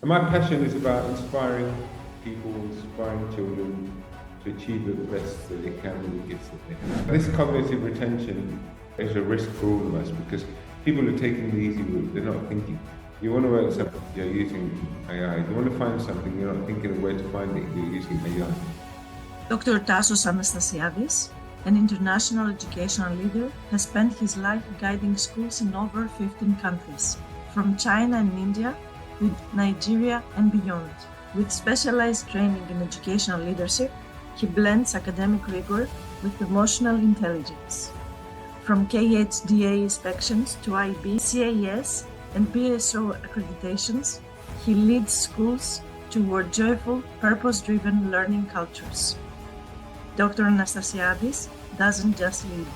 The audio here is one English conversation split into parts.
And my passion is about inspiring people, inspiring children to achieve the best that they can with the gifts that they have. This cognitive retention is a risk for all of us because people are taking the easy route, they're not thinking. You want to work something, you're using AI. You want to find something, you're not thinking of where to find it, you're using AI. Dr. Tassos Anastasiades, an international educational leader, has spent his life guiding schools in over 15 countries, from China and India to Nigeria and beyond. With specialized training in educational leadership, he blends academic rigor with emotional intelligence. From KHDA inspections to IB, CAS, and PSO accreditations, he leads schools toward joyful, purpose-driven learning cultures. Dr. Anastasiades doesn't just lead,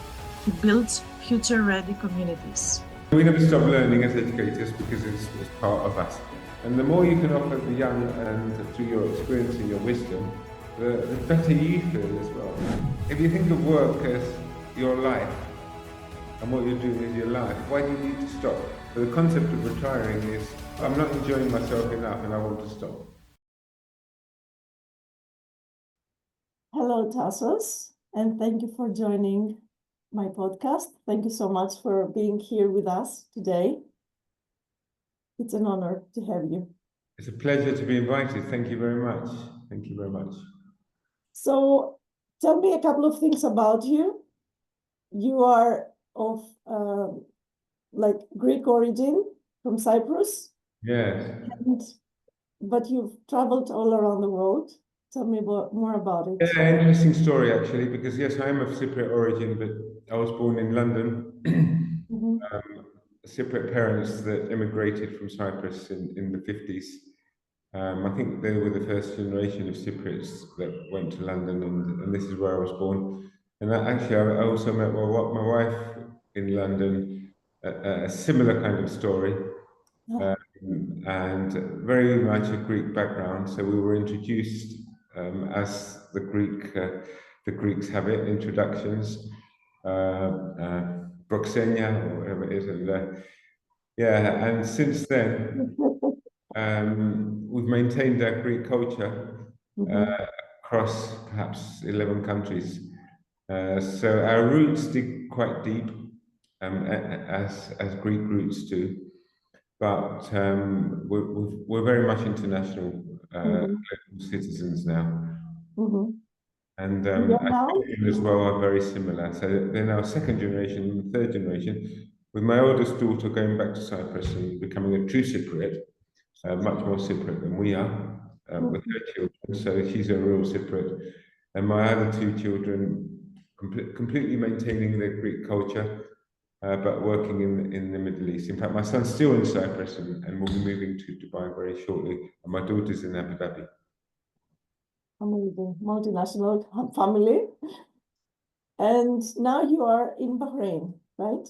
he builds future-ready communities. We never stop learning as educators because it's part of us. And the more you can offer the young and through your experience and your wisdom, the better you feel as well. If you think of work as your life and what you're doing is your life, why do you need to stop? So the concept of retiring is, I'm not enjoying myself enough and I want to stop. Hello, Tassos, and thank you for joining my podcast. Thank you so much for being here with us today. It's an honor to have you. It's a pleasure to be invited. Thank you very much. Thank you very much. So tell me a couple of things about you. You are of Greek origin from Cyprus. Yes. But you've traveled all around the world. Tell me more about it. Yeah, interesting story actually, because yes, I am of Cypriot origin, but I was born in London. Cypriot parents that immigrated from Cyprus in the 50s. I think they were the first generation of Cypriots that went to London, and this is where I was born. And actually, I also met my wife in London, a similar kind of story. And very much a Greek background. So we were introduced as the Greeks have it, introductions, Proxenia or whatever it is, and since then we've maintained our Greek culture across perhaps 11 countries. So our roots dig quite deep, as Greek roots do. But we're very much international citizens now. And children as well are very similar. So they're now second generation and third generation, with my oldest daughter going back to Cyprus and becoming a true Cypriot, much more Cypriot than we are, with her children. So she's a real Cypriot. And my other two children completely maintaining their Greek culture, but working in the Middle East. In fact, my son's still in Cyprus and will be moving to Dubai very shortly, and my daughter's in Abu Dhabi. Amazing, multinational family. And now you are in Bahrain, right?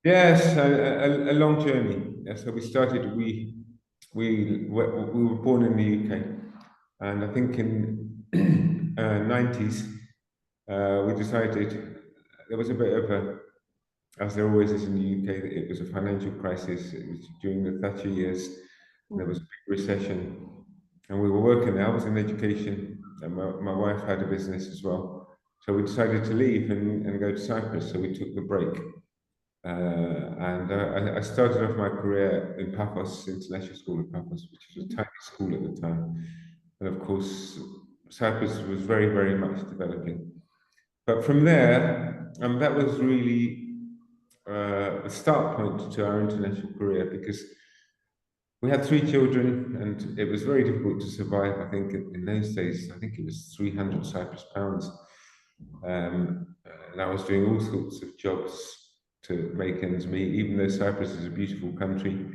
Yes, a long journey. So we started, we were born in the UK, and I think in 90s, we decided there was a bit of a, as there always is in the UK, it was a financial crisis. It was during the Thatcher years. There was a big recession, and we were working there. I was in education, and my wife had a business as well. So we decided to leave and go to Cyprus. So we took the break. And I started off my career in Paphos, International School of Paphos, which was a tiny school at the time. And of course, Cyprus was very, very much developing. But from there, that was really a start point to our international career, because we had 3 children and it was very difficult to survive. I think in those days, I think it was 300 Cyprus pounds. And I was doing all sorts of jobs to make ends meet, even though Cyprus is a beautiful country.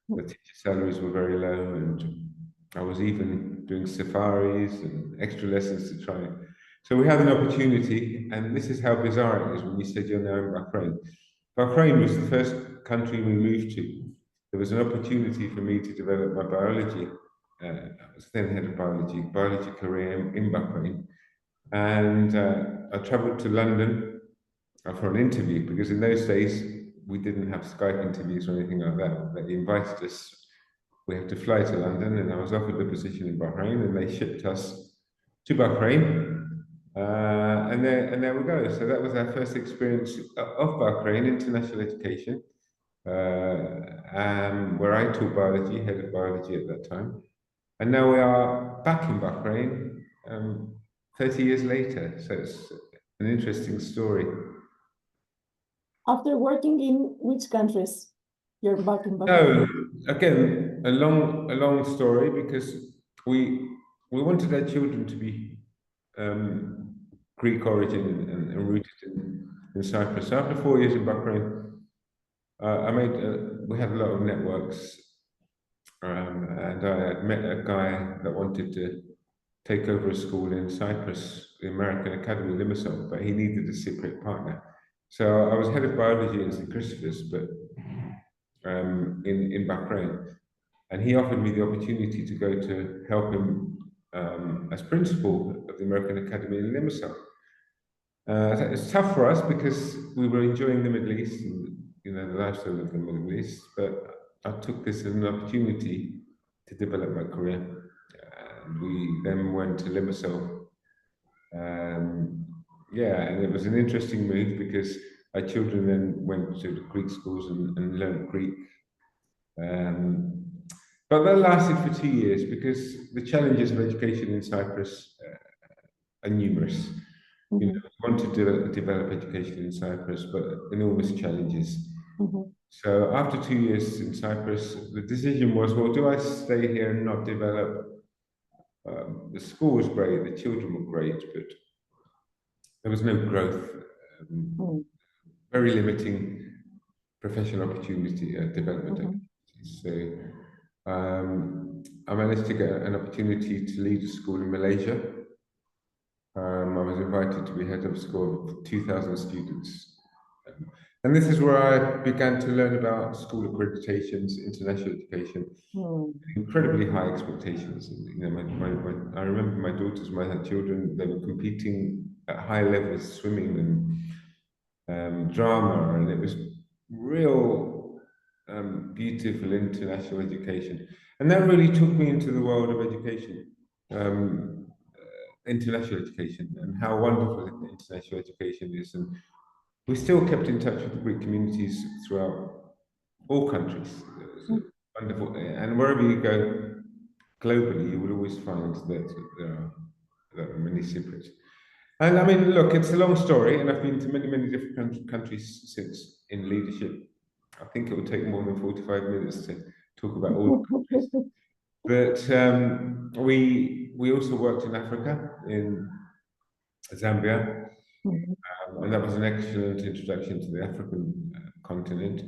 The teacher salaries were very low, and I was even doing safaris and extra lessons to try. So we had an opportunity, and this is how bizarre it is when you said you're now in Bahrain. Bahrain was the first country we moved to. There was an opportunity for me to develop my biology. I was then head of biology career in Bahrain. And I traveled to London for an interview, because in those days we didn't have Skype interviews or anything like that. They invited us we had to fly to London, and I was offered the position in Bahrain, and they shipped us to Bahrain. And there we go. So that was our first experience of Bahrain, international education, where I taught biology, head of biology at that time. And now we are back in Bahrain 30 years later. So it's an interesting story. After working in which countries? You're back in Bahrain. No, again, a long story, because we wanted our children to be Greek origin and rooted in Cyprus. So after 4 years in Bahrain, we had a lot of networks, and I met a guy that wanted to take over a school in Cyprus, the American Academy, Limassol, but he needed a Cypriot partner. So I was head of biology at St. Christopher's, but in Bahrain, and he offered me the opportunity to go to help him as principal of the American Academy in Limassol. It's tough for us because we were enjoying the Middle East and the lifestyle of the Middle East, but I took this as an opportunity to develop my career. And we then went to Limassol. And it was an interesting move because our children then went to the Greek schools and learned Greek. But that lasted for 2 years because the challenges of education in Cyprus are numerous. We want to develop education in Cyprus, but enormous challenges. So after 2 years in Cyprus, the decision was, well, do I stay here and not develop? The school was great, the children were great, but there was no growth, very limiting professional opportunity, development opportunities. So I managed to get an opportunity to lead a school in Malaysia. I was invited to be head of a school of 2,000 students. And this is where I began to learn about school accreditations, international education, incredibly high expectations. I remember my daughters, my children, they were competing at high levels, swimming and drama, and it was real beautiful international education. And that really took me into the world of education. International education, and how wonderful international education is. And we still kept in touch with the Greek communities throughout all countries. It was wonderful. And wherever you go globally, you will always find that there are many Cypriots. And I mean, look, it's a long story, and I've been to many different countries since in leadership. I think it will take more than 45 minutes to talk about all the countries. But we also worked in Africa, in Zambia, and that was an excellent introduction to the African continent.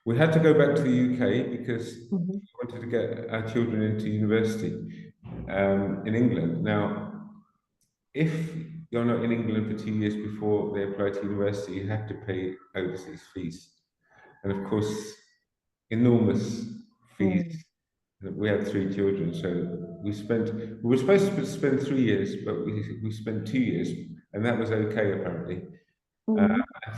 We had to go back to the UK because we wanted to get our children into university in England. Now, if you're not in England for 2 years before they apply to university, you have to pay overseas fees. And of course, enormous fees. We had 3 children, so we were supposed to spend 3 years, but we spent 2 years, and that was okay apparently.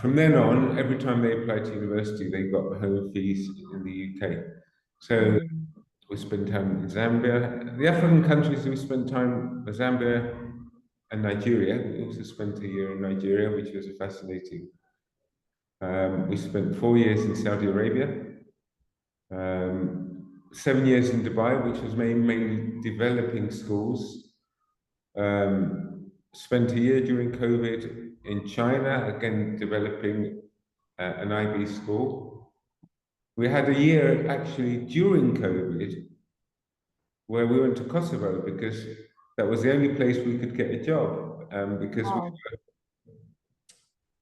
From then on, every time they applied to university, they got home fees in the UK. So we spent time in Zambia. The African countries we spent time, Zambia and Nigeria. We also spent a year in Nigeria, which was fascinating. We spent 4 years in Saudi Arabia. 7 years in Dubai, which was mainly developing schools. Spent a year during COVID in China, again developing an IB school. We had a year actually during COVID where we went to Kosovo because that was the only place we could get a job, because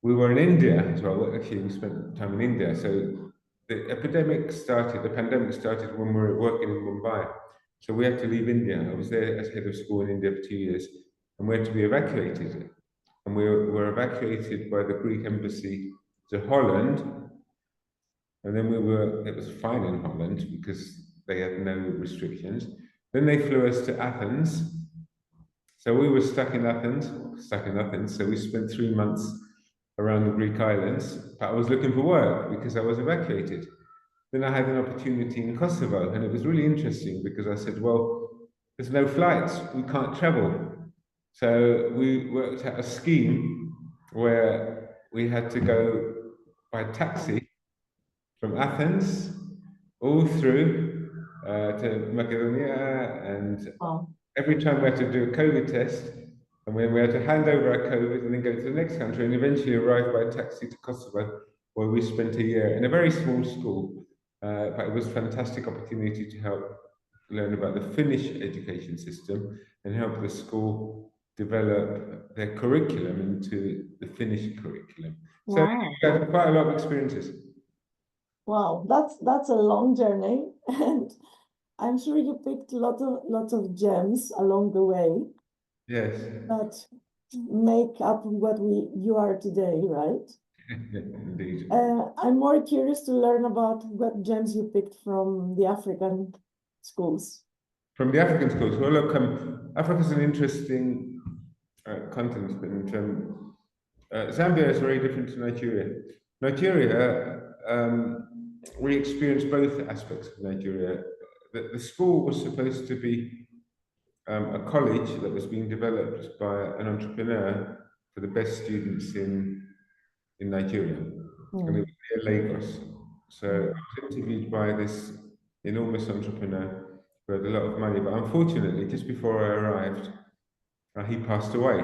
we were in India as well. Actually, we spent time in India. So the pandemic started when we were working in Mumbai. So we had to leave India. I was there as head of school in India for 2 years, and we had to be evacuated. And we were evacuated by the Greek embassy to Holland. And then it was fine in Holland because they had no restrictions. Then they flew us to Athens. So we were stuck in Athens. So we spent 3 months around the Greek islands, but I was looking for work because I was evacuated. then I had an opportunity in Kosovo, and it was really interesting because I said, well, there's no flights, we can't travel. So we worked out a scheme where we had to go by taxi from Athens all through to Macedonia, and Wow. every time we had to do a COVID test, and then we had to hand over our COVID and then go to the next country and eventually arrive by taxi to Kosovo, where we spent a year in a very small school. But it was a fantastic opportunity to help learn about the Finnish education system and help the school develop their curriculum into the Finnish curriculum. So Wow. we had quite a lot of experiences. Wow, that's a long journey, and I'm sure you picked lots of gems along the way Yes. that make up what you are today, right? Indeed. I'm more curious to learn about what gems you picked from the African schools. From the African schools, well, look, Africa is an interesting continent, and Zambia is very different to Nigeria. Nigeria, we experienced both aspects of Nigeria. The school was supposed to be a college that was being developed by an entrepreneur for the best students in Nigeria, and it was near Lagos. So I was interviewed by this enormous entrepreneur who had a lot of money, but unfortunately, just before I arrived, he passed away.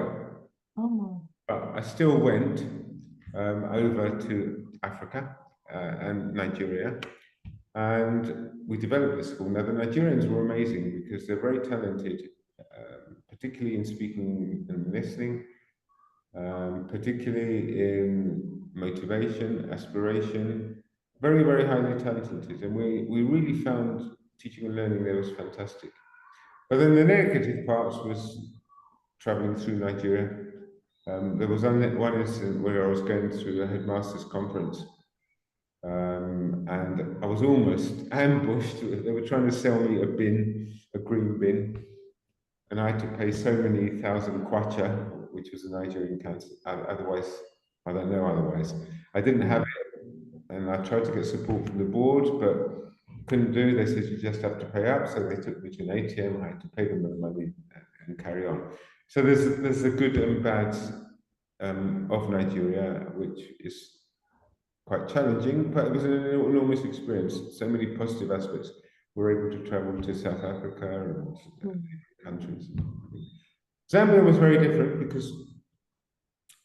Oh. But I still went over to Africa and Nigeria, and we developed the school. Now, the Nigerians were amazing because they're very talented, particularly in speaking and listening, particularly in motivation, aspiration, very, very highly talented. And we really found teaching and learning there was fantastic. But then the negative parts was traveling through Nigeria. There was one incident where I was going through a headmaster's conference, and I was almost ambushed. They were trying to sell me a green bin, and I had to pay so many thousand kwacha, which was a Nigerian currency. Otherwise, I don't know otherwise. I didn't have it, and I tried to get support from the board, but couldn't do. They said you just have to pay up, so they took me to an ATM. I had to pay them the money and carry on. So there's the good and bad of Nigeria, which is quite challenging, but it was an enormous experience. So many positive aspects. We're able to travel to South Africa and countries. Zambia was very different because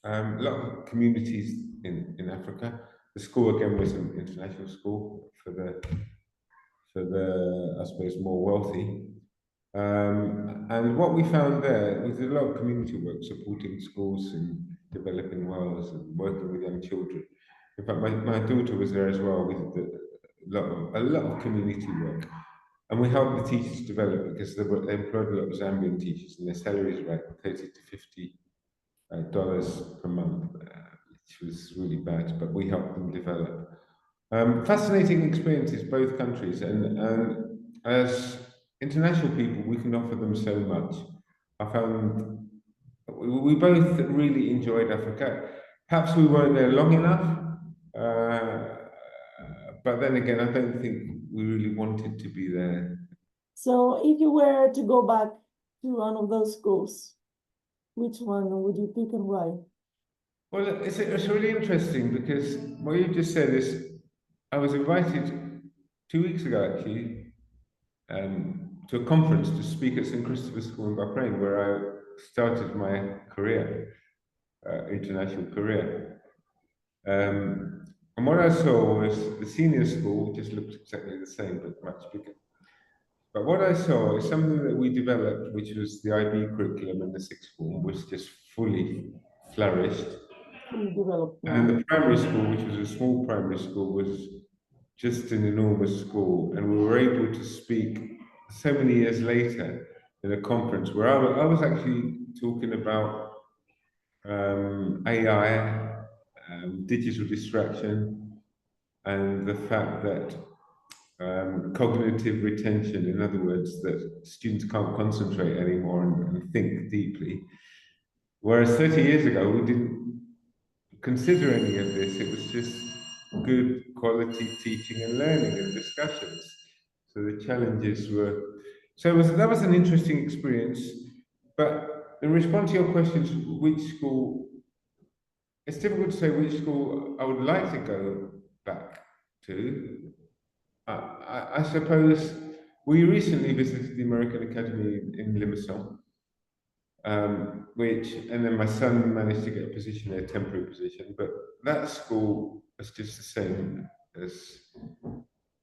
a lot of communities in Africa. The school again was an international school for the I suppose more wealthy. And what we found there was a lot of community work, supporting schools in developing wells and working with young children. In fact, my daughter was there as well. We did a lot of community work. And we helped the teachers develop because they employed a lot of Zambian teachers, and their salaries were like $30 to $50 per month, which was really bad, but we helped them develop. Fascinating experiences, both countries, and as international people, we can offer them so much. I found we both really enjoyed Africa. Perhaps we weren't there long enough, but then again, I don't think we really wanted to be there. So if you were to go back to one of those schools, which one would you pick and why? Well, it's really interesting because what you just said is I was invited 2 weeks ago actually to a conference to speak at St. Christopher's School in Bahrain, where I started my career, international career. And what I saw was the senior school just looked exactly the same, but much bigger. But what I saw is something that we developed, which was the IB curriculum in the sixth form, was just fully flourished. Fully developed now. And then the primary school, which was a small primary school, was just an enormous school. And we were able to speak so many years later in a conference where I was actually talking about AI, digital distraction, and the fact that cognitive retention, in other words, that students can't concentrate anymore and think deeply. Whereas 30 years ago, we didn't consider any of this. It was just good quality teaching and learning and discussions. So the challenges were, that was an interesting experience. But in response to your questions, which school, it's difficult to say which school I would like to go back to. I suppose we recently visited the American Academy in Limassol, and then my son managed to get a position, a temporary position, but that school is just the same as,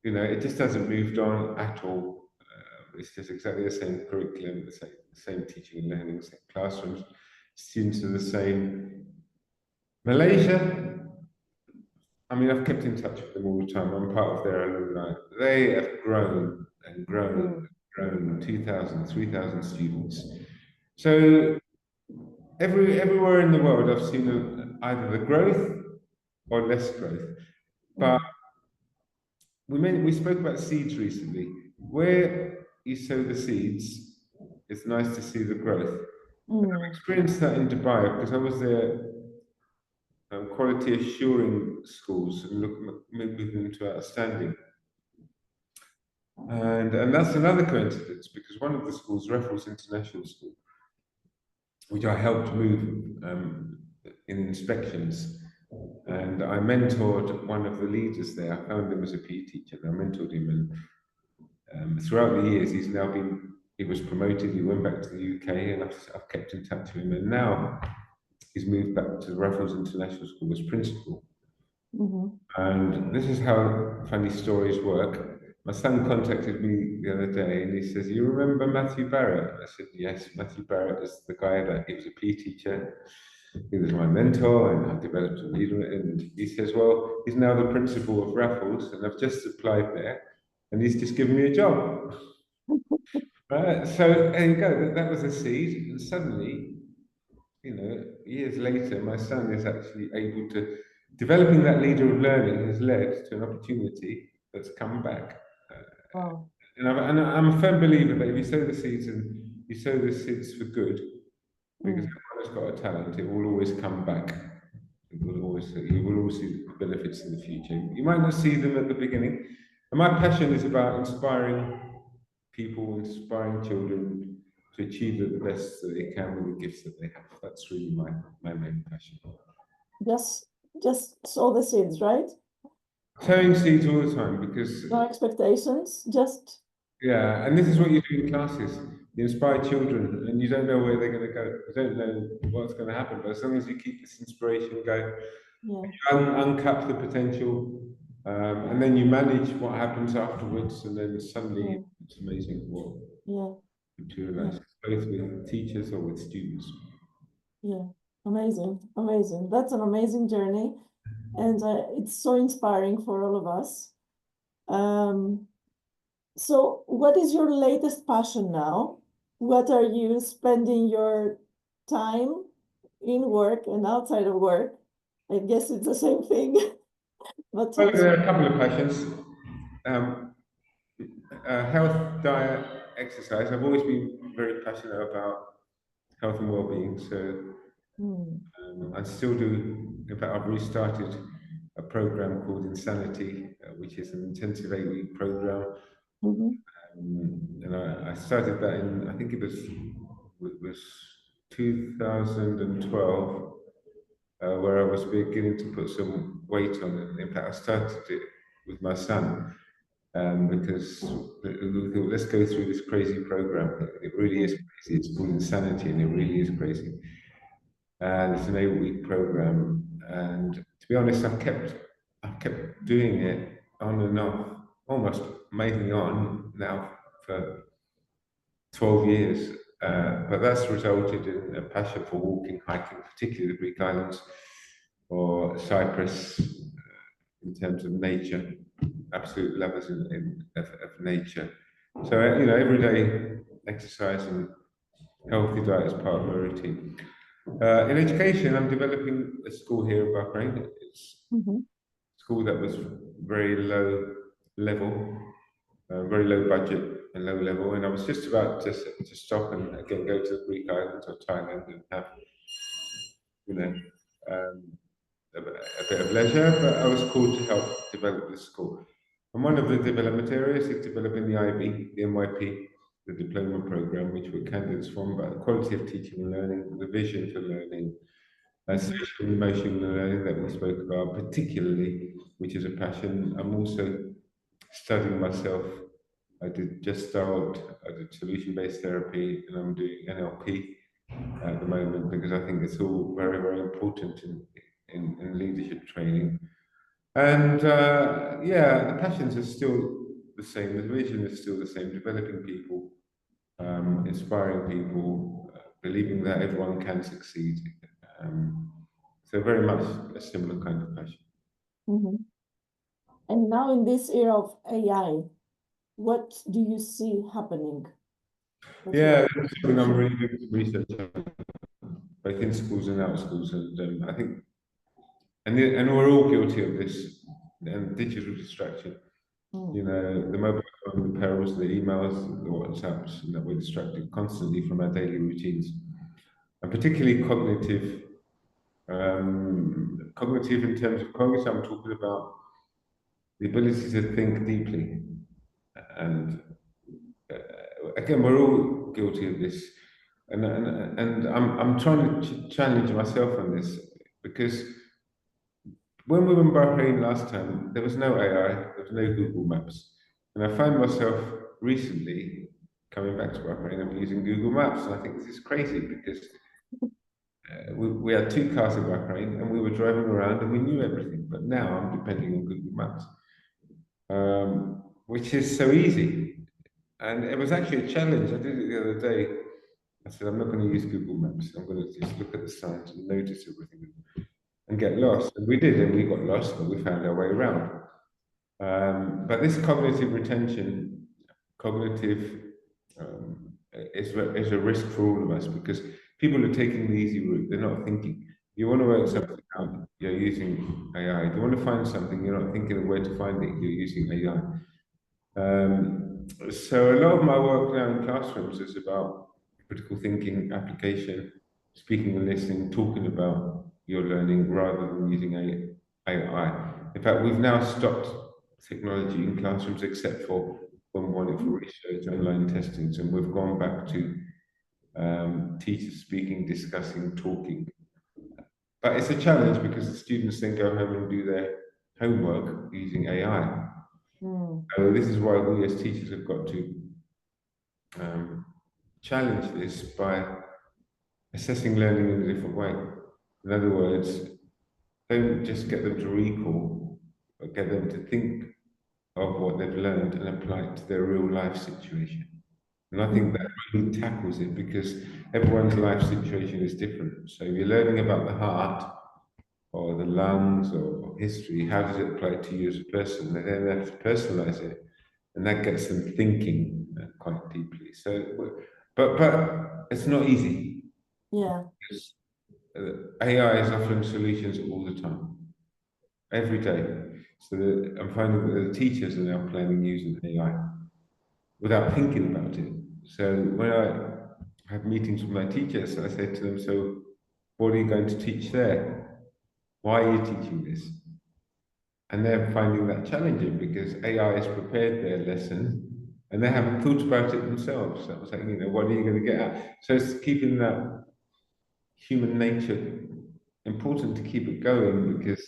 it just hasn't moved on at all. It's just exactly the same curriculum, the same teaching and learning, the same classrooms, students are the same. Malaysia, I mean, I've kept in touch with them all the time. I'm part of their alumni. They have grown and grown and grown, 2,000, 3,000 students. So everywhere in the world, I've seen either the growth or less growth. But we spoke about seeds recently. Where you sow the seeds, it's nice to see the growth. I've experienced that in Dubai because I was there quality assuring schools and moving them to outstanding. And that's another coincidence because one of the schools, Raffles International School, which I helped move in inspections, and I mentored one of the leaders there. I found him as a PE teacher, and I mentored him, and throughout the years, he was promoted. He went back to the UK, and I've kept in touch with him, and now he's moved back to the Raffles International School as principal. And this is how funny stories work. My son contacted me the other day and he says, "You remember Matthew Barrett?" I said, "Yes, Matthew Barrett is the guy he was a PE teacher. He was my mentor and I developed a leader." And he says, "Well, he's now the principal of Raffles and I've just applied there and he's just given me a job." Right? So there you go, that was a seed. And suddenly, years later, my son is actually able to, developing that leader of learning has led to an opportunity that's come back. And I'm a firm believer that if you sow the seeds and you sow the seeds for good, because everyone's got a talent, it will always come back. You will always see the benefits in the future. You might not see them at the beginning. And my passion is about inspiring people, inspiring children to achieve the best that they can with the gifts that they have. That's really my main passion. Just sow the seeds, right? Sowing seeds all the time because no expectations, just and this is what you do in classes. You inspire children, and you don't know where they're going to go. You don't know what's going to happen, but as long as you keep this inspiration going, you uncap the potential, and then you manage what happens afterwards, and then suddenly it's amazing what materializes, both with teachers or with students. Amazing. That's an amazing journey, and it's so inspiring for all of us. So what is your latest passion now? What are you spending your time in work and outside of work? I guess it's the same thing. But well, there are a couple of passions. Health, diet, exercise. I've always been very passionate about health and well-being, so I still do. In fact, I've restarted a program called Insanity, which is an intensive 8-week program. And I started that in, I think it was 2012, where I was beginning to put some weight on it. In fact, I started it with my son because we thought, let's go through this crazy program. It really is crazy. It's called Insanity, and it really is crazy. And it's an 8-week program. And to be honest, I've kept doing it on and off, almost mainly on now for 12 years. But that's resulted in a passion for walking, hiking, particularly the Greek islands or Cyprus, in terms of nature, absolute lovers of nature. So, everyday exercise and healthy diet is part of my routine. In education, I'm developing a school here in Bahrain. It's a school that was very low level, very low budget and low level, and I was just about to stop and again go to the Greek islands or Thailand and have, a bit of leisure, but I was called to help develop the school. And one of the development areas is developing the IB, the MYP, the diploma program, which we're candidates from, about the quality of teaching and learning, the vision for learning, social and emotional learning that we spoke about, particularly, which is a passion. I'm also studying myself. I did solution-based therapy, and I'm doing NLP at the moment because I think it's all very, very important in leadership training. And yeah, the passions are still the same, the vision is still the same, developing people, inspiring people, believing that everyone can succeed. So very much a similar kind of passion. And now in this era of AI, what do you see happening? Yeah, that's something I'm really doing some research on, both in schools and out of schools, and I think, and we're all guilty of this, and digital distraction. You know, the mobile phone, the perils, the emails, the WhatsApps, and that we're distracted constantly from our daily routines, and particularly cognitive. Cognitive in terms of cognitive, I'm talking about the ability to think deeply, and again, we're all guilty of this, and I'm trying to challenge myself on this because when we were in Bahrain last time, there was no AI, there was no Google Maps, and I find myself recently coming back to Bahrain and using Google Maps, and I think this is crazy because we had two cars in Bahrain and we were driving around and we knew everything, but now I'm depending on Google Maps, which is so easy. And it was actually a challenge. I did it the other day. I said, I'm not going to use Google Maps. I'm going to just look at the signs and notice everything and get lost. And we did, and we got lost, but we found our way around. But this cognitive retention, cognitive is a risk for all of us because people are taking the easy route. They're not thinking. You want to work something out, you're using AI. If you want to find something, you're not thinking of where to find it, you're using AI. So a lot of my work now in classrooms is about critical thinking, application, speaking and listening, talking about your learning rather than using AI. In fact, we've now stopped technology in classrooms except for when we want it for research, online testings, and we've gone back to teachers speaking, discussing, talking. But it's a challenge because the students then go home and do their homework using AI. So this is why we as teachers have got to challenge this by assessing learning in a different way. In other words, don't just get them to recall, but get them to think of what they've learned and apply it to their real life situation. And I think that really tackles it because everyone's life situation is different. So if you're learning about the heart or the lungs or history, how does it apply to you as a person? And then they have to personalize it, and that gets them thinking quite deeply. So, but it's not easy. Yeah. Because AI is offering solutions all the time, every day. So I'm finding that the teachers are now planning using AI without thinking about it. So when I have meetings with my teachers, I say to them, so what are you going to teach there? Why are you teaching this? And they're finding that challenging because AI has prepared their lesson and they haven't thought about it themselves. So I'm saying, you know, what are you going to get at? So it's keeping that human nature important to keep it going because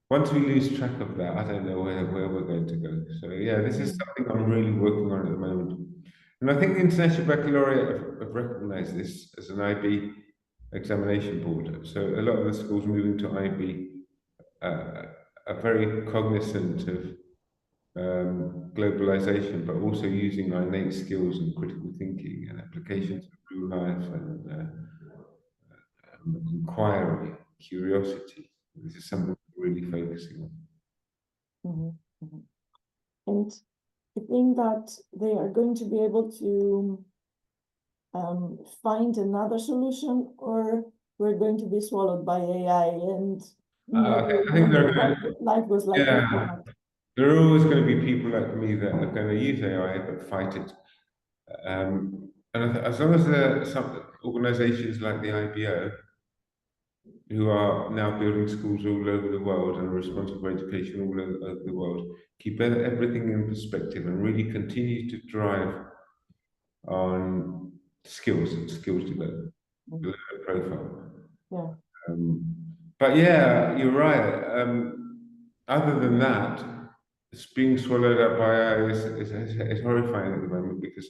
once we lose track of that, I don't know where we're going to go. So yeah, this is something I'm really working on at the moment. And I think the International Baccalaureate have recognized this as an IB examination board. So a lot of the schools moving to IB are very cognizant of globalization, but also using our innate skills and critical thinking and applications of real life and inquiry, curiosity. This is something we're really focusing on. And I think that they are going to be able to find another solution, or we're going to be swallowed by AI and I think life goes like that. there are always going to be people like me that are going to use AI but fight it. And as long as there are some organizations like the IBO who are now building schools all over the world and are responsible for education all over the world, keep everything in perspective and really continue to drive on skills development, profile. Yeah. But yeah, you're right. Other than that, it's being swallowed up by AI is horrifying at the moment, because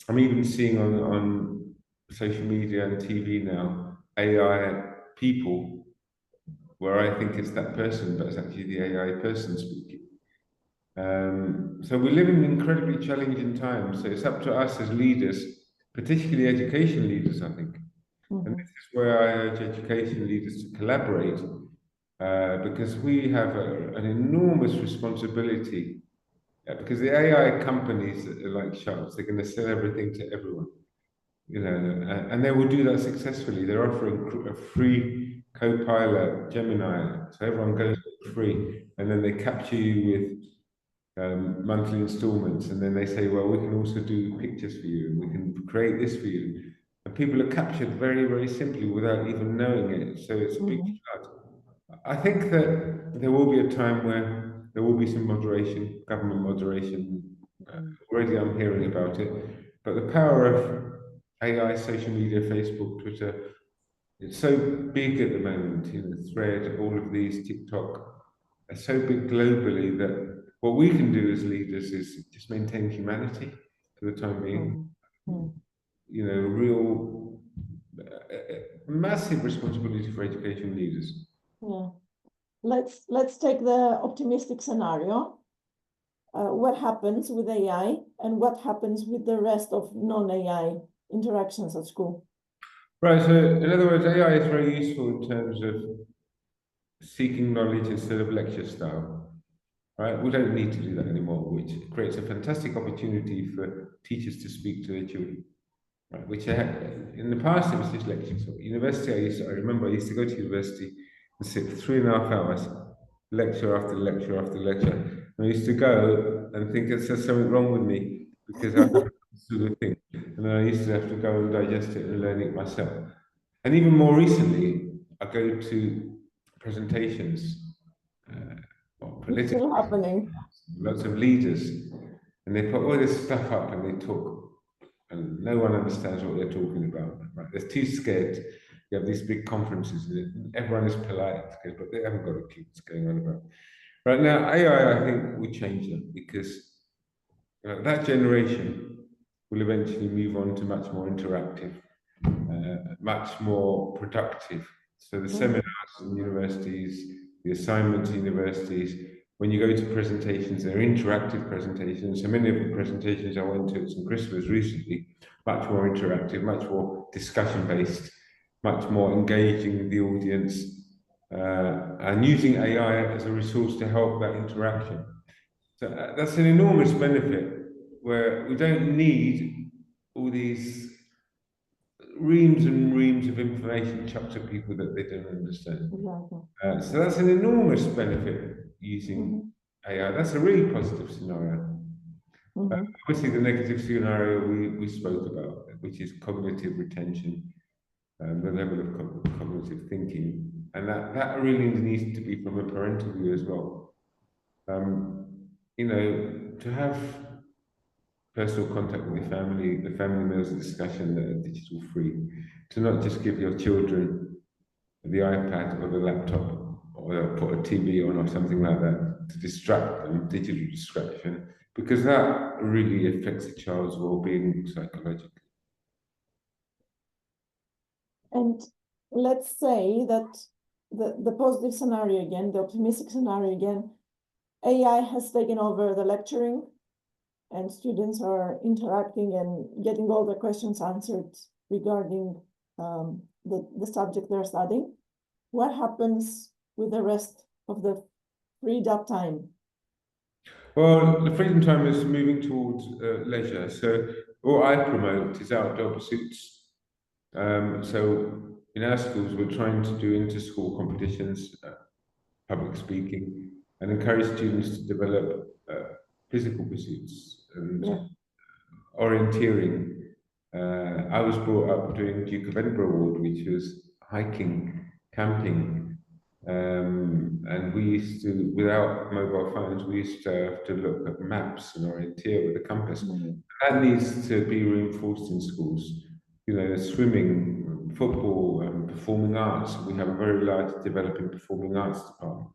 I'm even seeing on social media and TV now AI people where I think it's that person, but it's actually the AI person speaking. So we live in incredibly challenging times. So it's up to us as leaders, particularly education leaders, I think. And this is where I urge education leaders to collaborate, because we have an enormous responsibility. Because the AI companies are like sharks; they're going to sell everything to everyone, and they will do that successfully. They're offering a free co-pilot, Gemini, so everyone goes for free, and then they capture you with monthly installments, and then they say, well, we can also do pictures for you, we can create this for you, and people are captured very, very simply without even knowing it. So it's a big flood. I think that there will be a time where there will be some moderation, government moderation. Already I'm hearing about it, but the power of AI, social media, Facebook, Twitter, it's so big at the moment. Thread, all of these, TikTok, are so big globally that what we can do as leaders is just maintain humanity for the time being. Real massive responsibility for education leaders. Yeah. Let's take the optimistic scenario. What happens with AI and what happens with the rest of non-AI interactions at school? Right, so in other words, AI is very useful in terms of seeking knowledge instead of lecture style. Right, we don't need to do that anymore, which creates a fantastic opportunity for teachers to speak to their children. Right, which in the past it was just lectures. So university, I remember I used to go to university and sit for 3.5 hours, lecture after lecture after lecture. And I used to go and think there's something wrong with me because I haven't understood the thing. And then I used to have to go and digest it and learn it myself. And even more recently, I go to presentations, It's still happening. lots of leaders, and they put all this stuff up and they talk, and no one understands what they're talking about. Right? They're too scared. You have these big conferences, and everyone is polite, but they haven't got a clue what's going on about. Right now, AI, I think, will change them, because that generation will eventually move on to much more interactive, much more productive. So the seminars in universities, the assignments in universities, when you go to presentations, they're interactive presentations. So many of the presentations I went to at St. Christopher's recently, much more interactive, much more discussion-based, much more engaging with the audience, and using AI as a resource to help that interaction. So that's an enormous benefit, where we don't need all these reams and reams of information chucked to people that they don't understand. So that's an enormous benefit using AI. That's a really positive scenario. Obviously, the negative scenario we spoke about, which is cognitive retention, the level of cognitive thinking, and that really needs to be from a parental view as well. To have personal contact with your family, the family meals and discussion that are digital free, to not just give your children the iPad or the laptop, or put a TV on or something like that to distract them, digital distraction, because that really affects a child's well-being psychologically. And let's say that the positive scenario again, the optimistic scenario again, AI has taken over the lecturing and students are interacting and getting all the questions answered regarding the subject they're studying. What happens with the rest of the freed up time? Well, the freedom time is moving towards leisure. So what I promote is outdoor pursuits. So in our schools, we're trying to do inter-school competitions, public speaking, and encourage students to develop physical pursuits and orienteering. I was brought up doing Duke of Edinburgh Award, which was hiking camping. And we used to, without mobile phones, we used to have to look at maps and orienteer with a compass. That needs to be reinforced in schools. You know, swimming, football, performing arts. We have a very large developing performing arts department.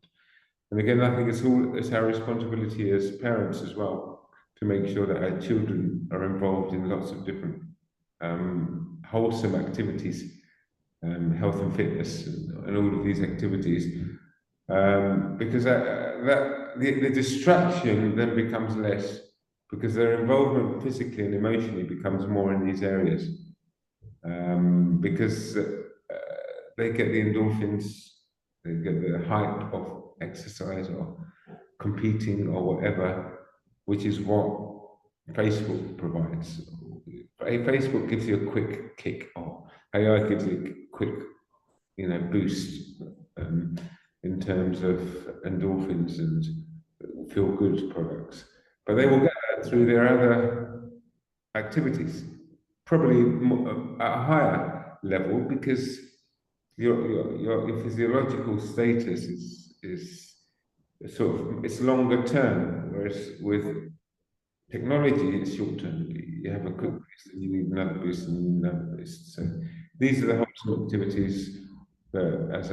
And again, I think it's our responsibility as parents as well to make sure that our children are involved in lots of different wholesome activities, health and fitness, and all of these activities, because the distraction then becomes less, because their involvement physically and emotionally becomes more in these areas, because they get the endorphins, they get the hype of exercise or competing or whatever, which is what Facebook provides. Facebook gives you a quick kick, or AI gives you a quick, boost in terms of endorphins and feel-good products. But they will get that through their other activities, probably at a higher level, because your physiological status is sort of, it's longer term, whereas with technology it's short term. You have a quick boost and you need another boost and you need another boost. So these are the wholesome activities that as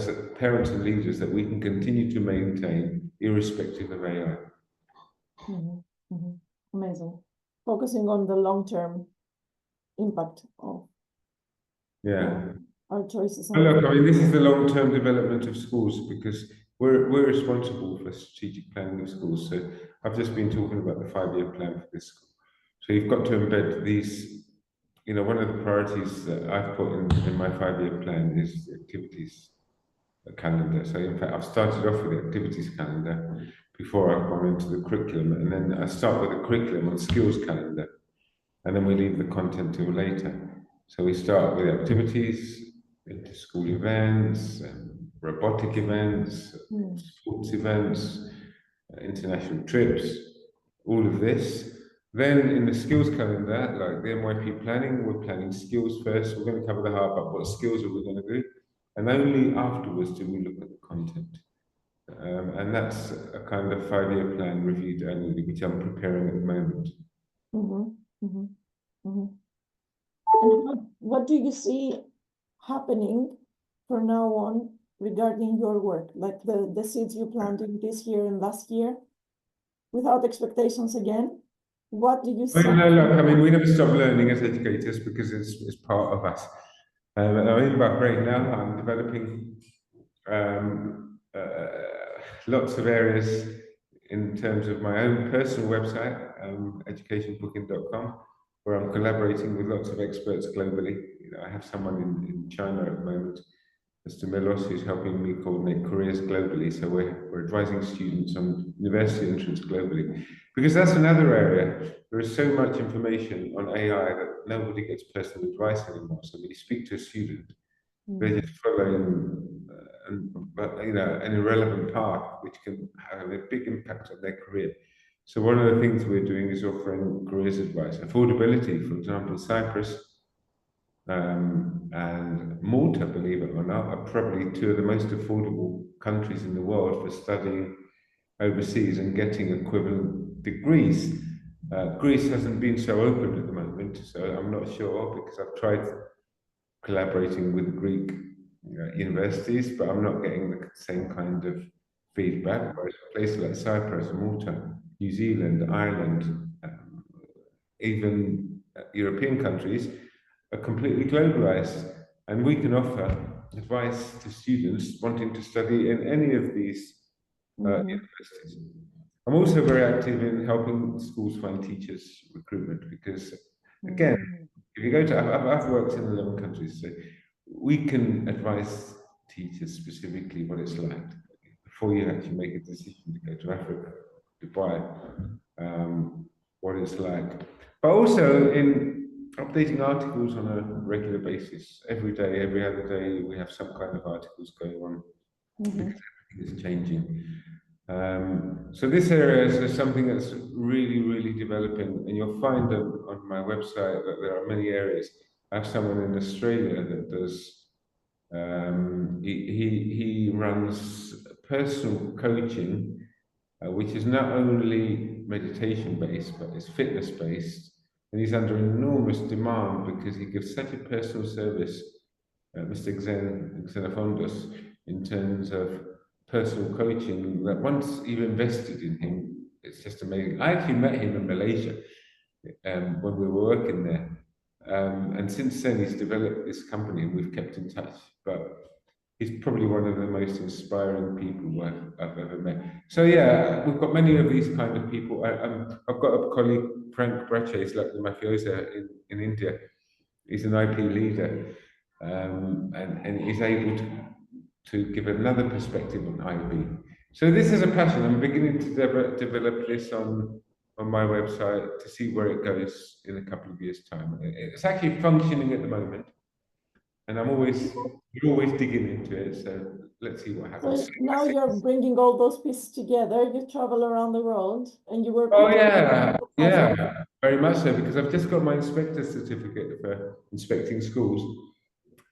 a parents and leaders that we can continue to maintain irrespective of AI. Amazing. Focusing on the long-term impact of our choices. Look, I mean, this is the long-term development of schools, because we're responsible for strategic planning of schools. So I've just been talking about the 5-year plan for this school. So you've got to embed these. One of the priorities that I've put in my 5-year plan is the activities calendar. So in fact, I've started off with the activities calendar before I've gone into the curriculum, and then I start with the curriculum on skills calendar, and then we leave the content till later. So we start with activities, into school events, robotic events, sports events, international trips, all of this. Then in the skills calendar, like the NYP planning, we're planning skills first. We're going to cover the hard part. What skills are we going to do? And only afterwards do we look at the content. And that's a kind of 5-year plan reviewed annually, which I'm preparing at the moment. And what do you see happening from now on regarding your work, like the seeds you planted this year and last year, without expectations again? What do you see? No, look, I mean, we never stop learning as educators because it's part of us. I'm in Bahrain now. I'm developing lots of areas in terms of my own personal website, educationbooking.com, where I'm collaborating with lots of experts globally. I have someone in China at the moment, Mr. Milos, who's helping me coordinate careers globally. So we're advising students on university entrance globally, because that's another area. There is so much information on AI that nobody gets personal advice anymore. So when you speak to a student, they're just following an irrelevant path, which can have a big impact on their career. So one of the things we're doing is offering careers advice. Affordability, for example, Cyprus and Malta, believe it or not, are probably 2 of the most affordable countries in the world for studying overseas and getting equivalent degrees. Greece hasn't been so open at the moment, so I'm not sure, because I've tried collaborating with Greek universities, but I'm not getting the same kind of feedback. Whereas places like Cyprus, Malta, New Zealand, Ireland, even European countries are completely globalized, and we can offer advice to students wanting to study in any of these universities. I'm also very active in helping schools find teachers recruitment, because again, if you go to, I've worked in 11 countries, so we can advise teachers specifically what it's like before you actually make a decision to go to Africa, Dubai, what it's like. But also in updating articles on a regular basis, every day, every other day, we have some kind of articles going on, because everything is changing. So this area is something that's really, really developing, and you'll find on my website that there are many areas. I have someone in Australia that does He runs personal coaching, which is not only meditation based, but it's fitness based. And he's under enormous demand because he gives such a personal service, Mr. Xenophondos, in terms of personal coaching, that once you've invested in him, it's just amazing. I actually met him in Malaysia when we were working there. And since then, he's developed this company and we've kept in touch. But he's probably one of the most inspiring people I've ever met. So yeah, we've got many of these kind of people. I've got a colleague, Frank Brace, he's like the mafioso in India. He's an IP leader, and he's able to give another perspective on IP. So this is a passion. I'm beginning to develop this on my website to see where it goes in a couple of years' time. It's actually functioning at the moment, and we're always digging into it. So let's see what happens. So now you're bringing all those pieces together. You travel around the world and you work Oh with yeah, very much so. Because I've just got my inspector certificate for inspecting schools,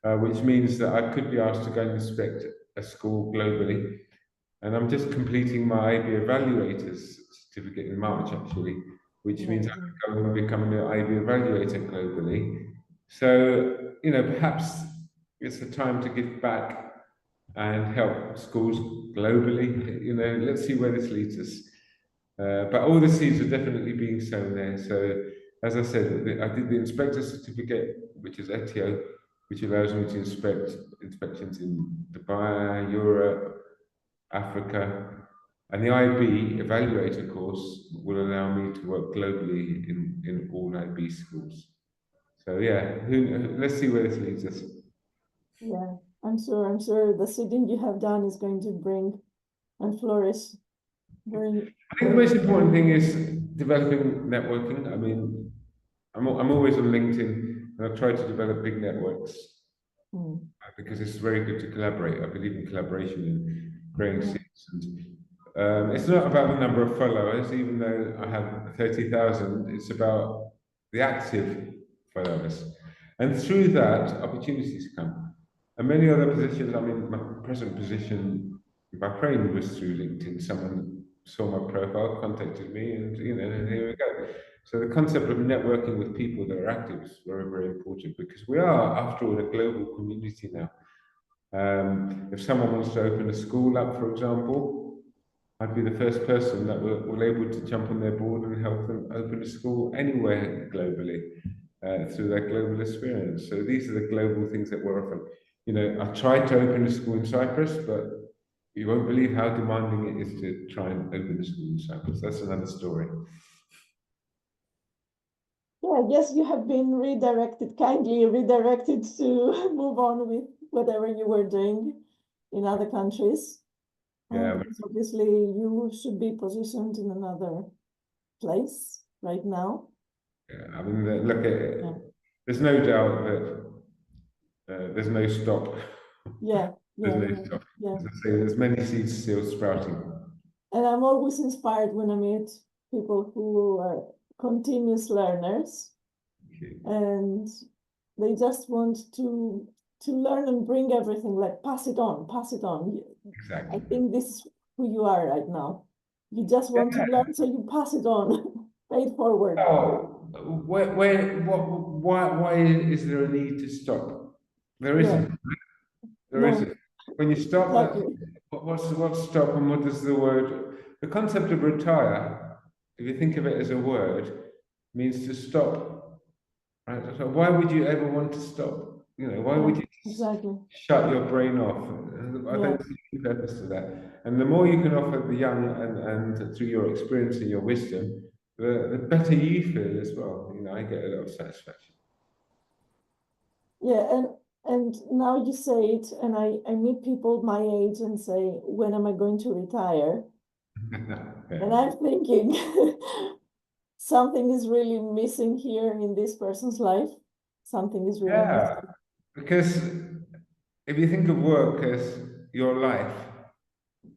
which means that I could be asked to go and inspect a school globally. And I'm just completing my IB evaluator's certificate in March, actually, which means I will become an IB evaluator globally. So, perhaps it's a time to give back and help schools globally. Let's see where this leads us. But all the seeds are definitely being sown there. So, as I said, I did the inspector certificate, which is ETIO, which allows me to inspect inspections in Dubai, Europe, Africa, and the IB evaluator course will allow me to work globally in all IB schools. So yeah, let's see where this leads us. Yeah, I'm sure the seeding you have done is going to bring and flourish. I think the most important thing is developing networking. I mean, I'm always on LinkedIn, and I try to develop big networks because it's very good to collaborate. I believe in collaboration and growing seeds. And it's not about the number of followers, even though I have 30,000. It's about the active followers, and through that, opportunities come. And many other positions. I mean, my present position, my training was through LinkedIn. Someone saw my profile, contacted me, and here we go. So the concept of networking with people that are active is very, very important because we are, after all, a global community now. If someone wants to open a school up, for example, I'd be the first person that will able to jump on their board and help them open a school anywhere globally through their global experience. So these are the global things that we're offering. I tried to open a school in Cyprus, but you won't believe how demanding it is to try and open a school in Cyprus. That's another story. Yeah, I guess you have been kindly redirected to move on with whatever you were doing in other countries. Yeah. Because obviously you should be positioned in another place right now. Yeah, I mean, look, there's no doubt that there's no stop. Yeah, There's no stop. yeah. As I say, there's many seeds still sprouting. And I'm always inspired when I meet people who are continuous learners and they just want to learn and bring everything, like pass it on. Exactly. I think this is who you are right now. You just want to learn, so you pass it on, pay it forward. Oh, why is there a need to stop? There isn't. There isn't. When you stop, what's stop and what does the concept of retire, if you think of it as a word, means to stop. Right? So why would you ever want to stop? Why would you shut your brain off? I don't see any purpose to that. And the more you can offer the young and through your experience and your wisdom, the better you feel as well. I get a lot of satisfaction. Yeah, and now you say it, and I meet people my age and say, when am I going to retire? And I'm thinking something is really missing here in this person's life. Something is really missing. Because if you think of work as your life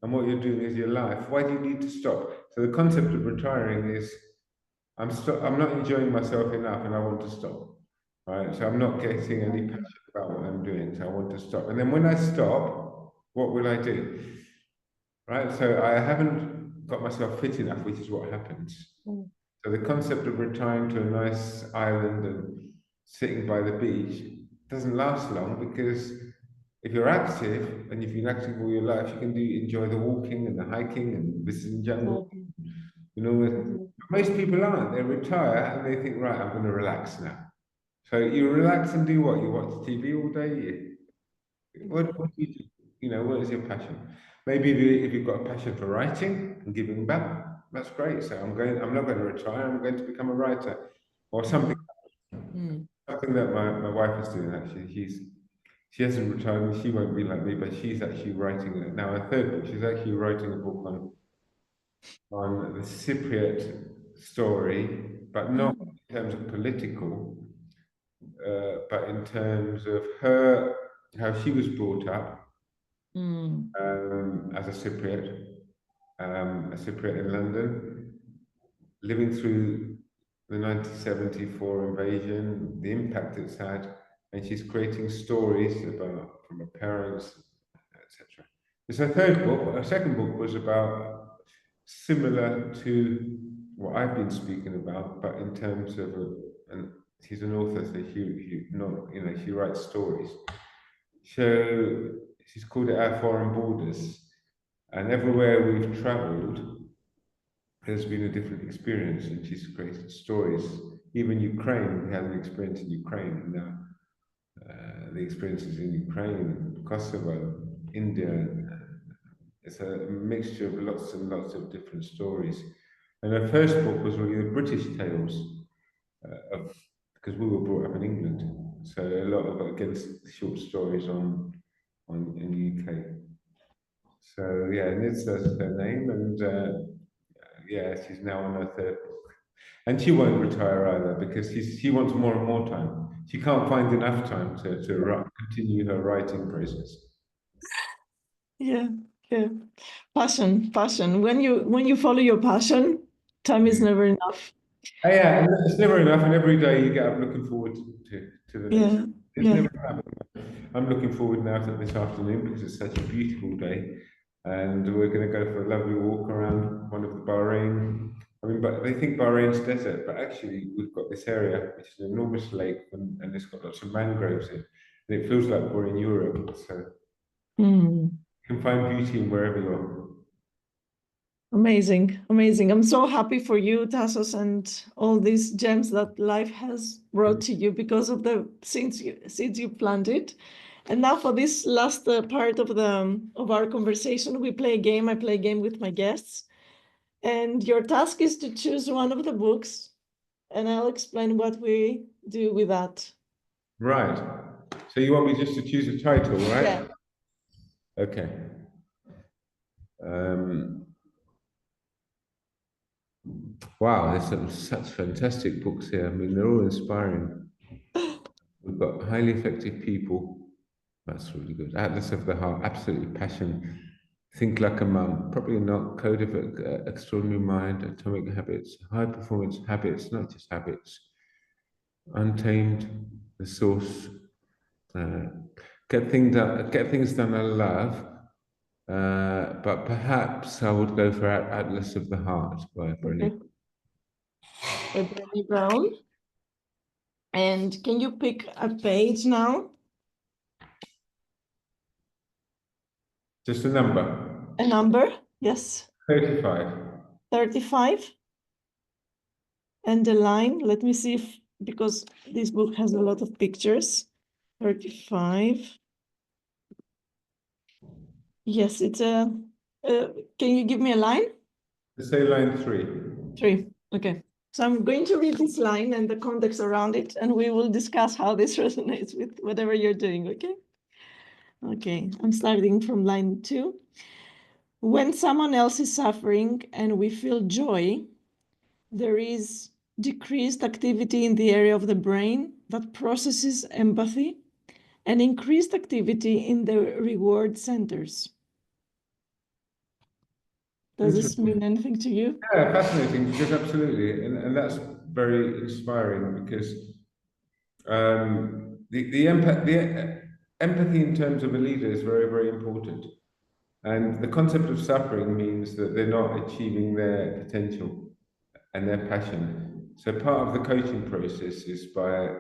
and what you're doing is your life, why do you need to stop? So the concept of retiring is I'm not enjoying myself enough and I want to stop. right? So I'm not getting any passion about what I'm doing, so I want to stop. And then when I stop, what will I do? Right? So I haven't got myself fit enough, which is what happens. Mm. So the concept of retiring to a nice island and sitting by the beach doesn't last long, because if you're active and you've been active all your life, you can enjoy the walking and the hiking and visiting jungle. Exactly. You know, most people aren't. They retire and they think, right, I'm going to relax now. So you relax and do what? You watch TV all day. What do you do? You know, what is your passion? Maybe if you've got a passion for writing and giving back, that's great. So I'm not going to retire. I'm going to become a writer, or something. Mm. Something that my wife is doing actually. She hasn't retired, and she won't be like me, but she's actually writing now a third book. She's actually writing a book on the Cypriot story, but not in terms of political, but in terms of how she was brought up Mm. as a Cypriot in London, living through the 1974 invasion, the impact it's had, and she's creating stories about from her parents, etc. There's a third book. A second book was about similar to what I've been speaking about, but in terms of and she's an author, so she writes stories. So she's called it Our Foreign Borders, and everywhere we've travelled, there's been a different experience, and she's created stories. Even Ukraine, we had an experience in Ukraine, and the experiences in Ukraine, Kosovo, India. It's a mixture of lots and lots of different stories. And her first book was really the British tales because we were brought up in England, so a lot of against short stories on in the UK. So yeah, Nizda's her name, and yeah, she's now on her third book. And she won't retire either, because she wants more and more time. She can't find enough time to continue her writing process. Yeah, yeah. Passion. When you follow your passion, time is never enough. Yeah, and it's never enough, and every day you get up looking forward to the next. Yeah, It's yeah. never enough. I'm looking forward now to this afternoon because it's such a beautiful day, and we're going to go for a lovely walk around one of the Bahrain. I mean, but they think Bahrain's desert, but actually we've got this area which is an enormous lake, and it's got lots of mangroves in, and it feels like we're in Europe. So Mm. you can find beauty in wherever you are. Amazing. I'm so happy for you, Tassos, and all these gems that life has brought to you because of the seeds you planted. And now for this last part of our conversation, we play a game. I play a game with my guests, and your task is to choose one of the books, and I'll explain what we do with that. Right. So you want me just to choose a title, right? Yeah. Okay. Wow, there's such fantastic books here. I mean, they're all inspiring. We've got highly effective people. That's really good. Atlas of the Heart, absolutely passion. Think like a mum, probably not. Code of Extraordinary Mind, Atomic Habits, High Performance Habits, not just habits. Untamed, The Source. Get things done I love. But perhaps I would go for Atlas of the Heart by Brené. By Brené Brown. And can you pick a page now? Just a number. A number, yes. 35. 35. And the line, let me see if, because this book has a lot of pictures. 35. Yes, it's a, can you give me a line? Let's say line 3. 3, okay. So I'm going to read this line and the context around it, and we will discuss how this resonates with whatever you're doing, okay? Okay, I'm starting from line 2. When someone else is suffering and we feel joy, there is decreased activity in the area of the brain that processes empathy and increased activity in the reward centers. Does this mean anything to you? Yeah, fascinating, because absolutely, and that's very inspiring, because the empathy in terms of a leader is very, very important. And the concept of suffering means that they're not achieving their potential and their passion. So part of the coaching process is by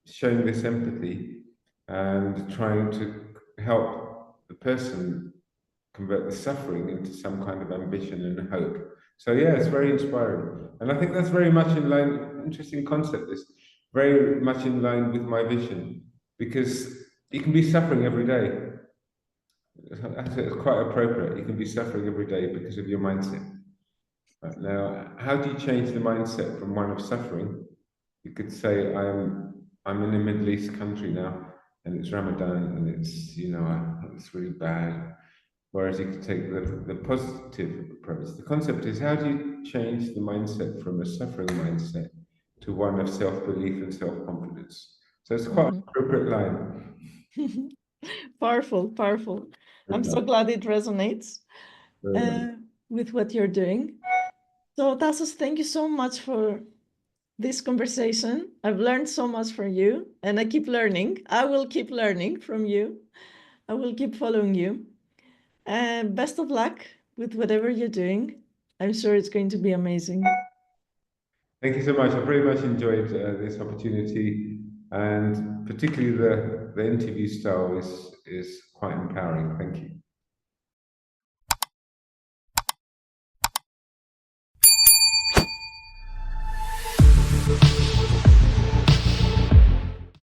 showing this empathy and trying to help the person convert the suffering into some kind of ambition and hope. So yeah, it's very inspiring. And I think that's very much in line, interesting concept, this very much in line with my vision, because you can be suffering every day. It's quite appropriate. You can be suffering every day because of your mindset. Right, now, how do you change the mindset from one of suffering? You could say, I'm in a Middle East country now, and it's Ramadan, and it's it's really bad. Whereas you could take the positive approach. The concept is, how do you change the mindset from a suffering mindset to one of self-belief and self-confidence? So it's quite an appropriate line. Powerful, powerful. I'm so glad it resonates with what you're doing. So Tassos, thank you so much for this conversation. I've learned so much from you, and I keep learning. I will keep learning from you. I will keep following you. Best of luck with whatever you're doing. I'm sure it's going to be amazing. Thank you so much. I very much enjoyed this opportunity, and particularly the interview style is quite empowering. Thank you.